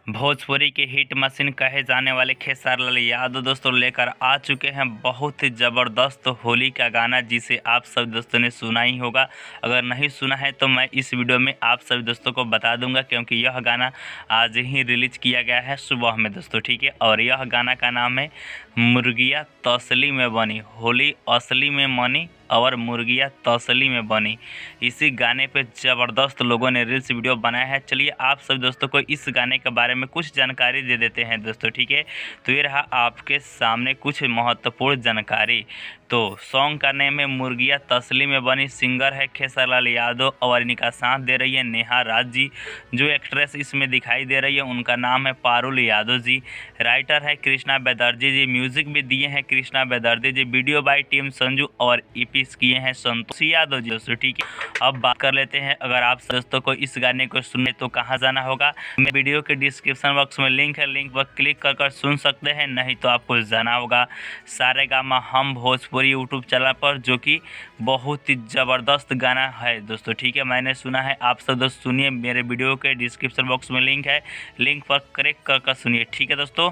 भोजपुरी के hit machine कहे जाने वाले खेसारी लाल यादव दोस्तों लेकर आ चुके हैं बहुत ही ज़बरदस्त होली का गाना, जिसे आप सब दोस्तों ने सुना ही होगा। अगर नहीं सुना है तो मैं इस वीडियो में आप सभी दोस्तों को बता दूंगा, क्योंकि यह गाना आज ही रिलीज किया गया है सुबह में दोस्तों, ठीक है। और यह गाना का नाम है मुर्गिया तसली में बनी, होली असली में मनी और मुर्गिया तसली में बनी। इसी गाने पे ज़बरदस्त लोगों ने रील्स वीडियो बनाया है। चलिए आप सब दोस्तों को इस गाने के बारे में कुछ जानकारी दे देते हैं दोस्तों, ठीक है। तो ये रहा आपके सामने कुछ महत्वपूर्ण जानकारी। तो सॉन्ग का नेम है मुर्गिया तसली में बनी। सिंगर है खेसारी लाल यादव और इनका साथ दे रही है नेहा राज जी। जो एक्ट्रेस इसमें दिखाई दे रही है उनका नाम है पारुल यादव जी। राइटर है कृष्णा बेदर्जी जी। म्यूजिक भी दिए हैं कृष्णा बेदर्जी जी। वीडियो बाय टीम संजू और ईपीस किए हैं संतोष यादव जी दोस्तों, ठीक है। अब बात कर लेते हैं, अगर आप दोस्तों को इस गाने को सुनने तो कहाँ जाना होगा। वीडियो के डिस्क्रिप्शन बॉक्स में लिंक है, लिंक पर क्लिक कर सुन सकते हैं। नहीं तो आपको जाना होगा सारेगामा हम भोजपुरी यूट्यूब चैनल पर, जो कि बहुत ही ज़बरदस्त गाना है दोस्तों, ठीक है। मैंने सुना है, आप सब दोस्त सुनिए। मेरे वीडियो के डिस्क्रिप्शन बॉक्स में लिंक है, लिंक पर क्लिक कर सुनिए, ठीक है दोस्तों।